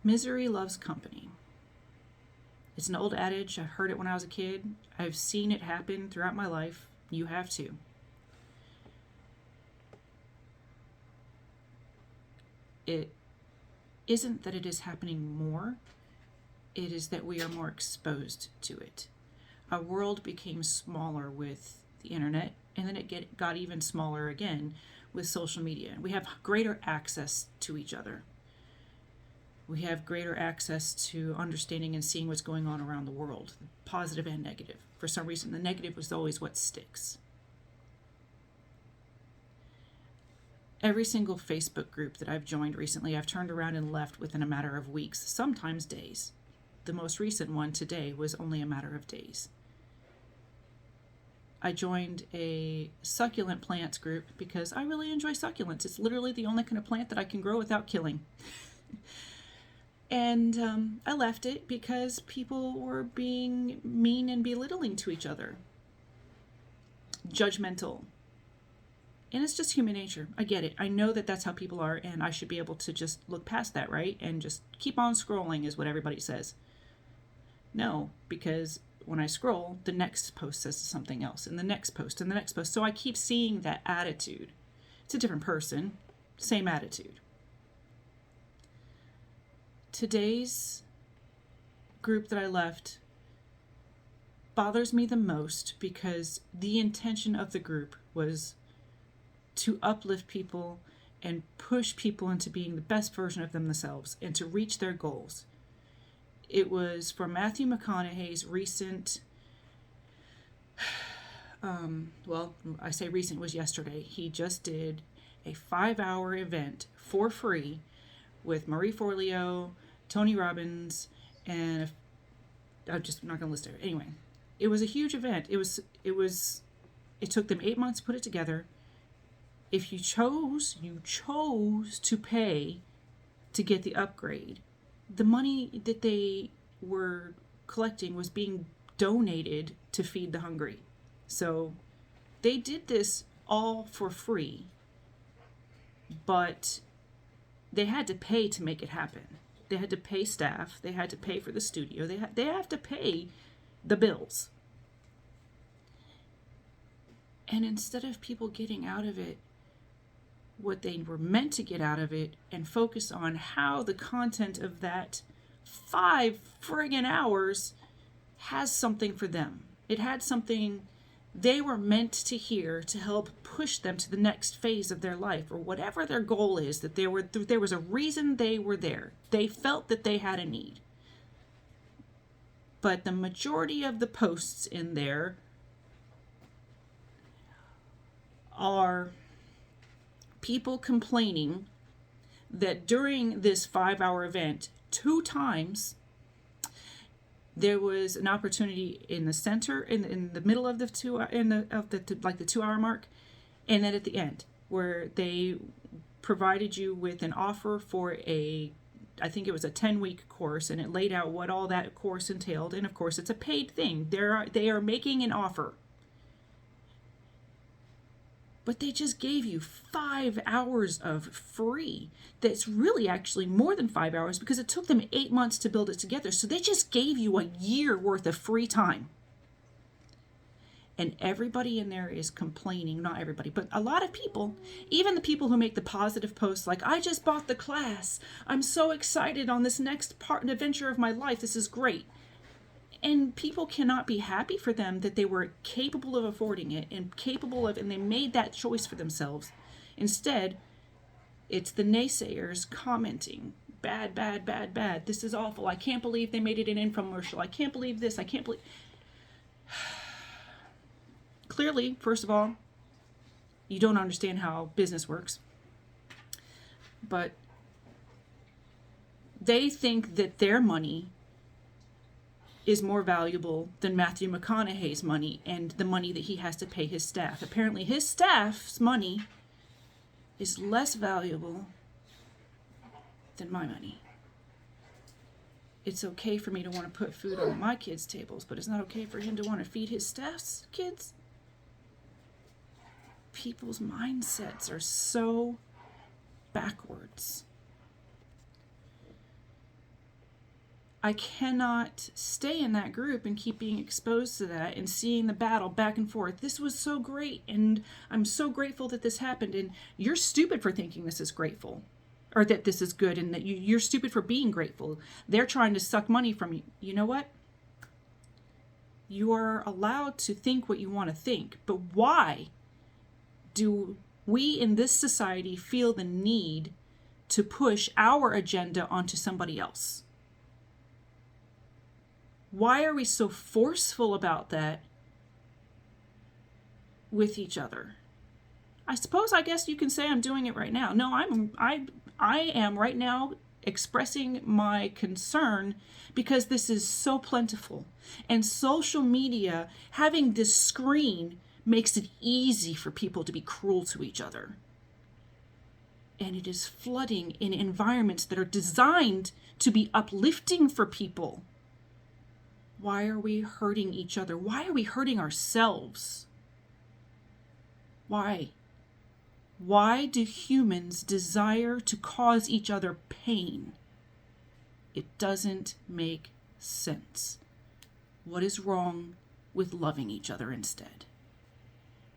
Misery loves company. It's an old adage. I heard it when I was a kid. I've seen it happen throughout my life. You have too. It isn't that it is happening more, it is that we are more exposed to it. Our world became smaller with the internet, and then it got even smaller again with social media. We have greater access to each other. We have greater access to understanding and seeing what's going on around the world, positive and negative. For some reason, the negative was always what sticks. Every single Facebook group that I've joined recently, I've turned around and left within a matter of weeks, sometimes days. The most recent one today was only a matter of days. I joined a succulent plants group because I really enjoy succulents. It's literally the only kind of plant that I can grow without killing. And I left it because people were being mean and belittling to each other. Judgmental. And it's just human nature. I get it. I know that that's how people are, and I should be able to just look past that, right? And just keep on scrolling is what everybody says. No, because when I scroll, the next post says something else, and the next post, and the next post. So I keep seeing that attitude. It's a different person, same attitude. Today's group that I left bothers me the most because the intention of the group was to uplift people and push people into being the best version of themselves and to reach their goals. It was for Matthew McConaughey's recent, I say recent, was yesterday. He just did a 5-hour event for free with Marie Forleo, Tony Robbins, and I'm just not going to list it. Anyway, it was a huge event. It took them 8 months to put it together. If you chose to pay to get the upgrade, the money that they were collecting was being donated to feed the hungry. So they did this all for free, but they had to pay to make it happen. They had to pay staff. They had to pay for the studio. They have to pay the bills. And instead of people getting out of it what they were meant to get out of it and focus on how the content of that 5 friggin' hours has something for them. It had something they were meant to hear to help push them to the next phase of their life or whatever their goal is, that there was a reason they were there. They felt that they had a need. But the majority of the posts in there are people complaining that during this 5-hour event, 2 times, there was an opportunity in the center, in the middle of the 2-hour mark, and then at the end, where they provided you with an offer for I think it was a 10-week course, and it laid out what all that course entailed. And of course, it's a paid thing. They are making an offer. But they just gave you 5 hours of free. That's really actually more than 5 hours because it took them 8 months to build it together. So they just gave you a year worth of free time. And everybody in there is complaining. Not everybody, but a lot of people, even the people who make the positive posts like, I just bought the class. I'm so excited on this next part and adventure of my life. This is great. And people cannot be happy for them that they were capable of affording it and they made that choice for themselves. Instead, it's the naysayers commenting, bad, bad, bad, bad. This is awful. I can't believe they made it an infomercial. I can't believe this. I can't believe. Clearly, first of all, you don't understand how business works. But they think that their money is more valuable than Matthew McConaughey's money and the money that he has to pay his staff. Apparently his staff's money is less valuable than my money. It's okay for me to want to put food on my kids' tables, but it's not okay for him to want to feed his staff's kids. People's mindsets are so backwards. I cannot stay in that group and keep being exposed to that and seeing the battle back and forth. This was so great, and I'm so grateful that this happened, and you're stupid for thinking this is grateful, or that this is good, and that you're stupid for being grateful. They're trying to suck money from you. You know what? You are allowed to think what you want to think, but why do we in this society feel the need to push our agenda onto somebody else? Why are we so forceful about that with each other? I guess you can say I'm doing it right now. No, I am right now expressing my concern because this is so plentiful. And social media, having this screen, makes it easy for people to be cruel to each other. And it is flooding in environments that are designed to be uplifting for people. Why are we hurting each other? Why are we hurting ourselves? Why? Why do humans desire to cause each other pain? It doesn't make sense. What is wrong with loving each other instead?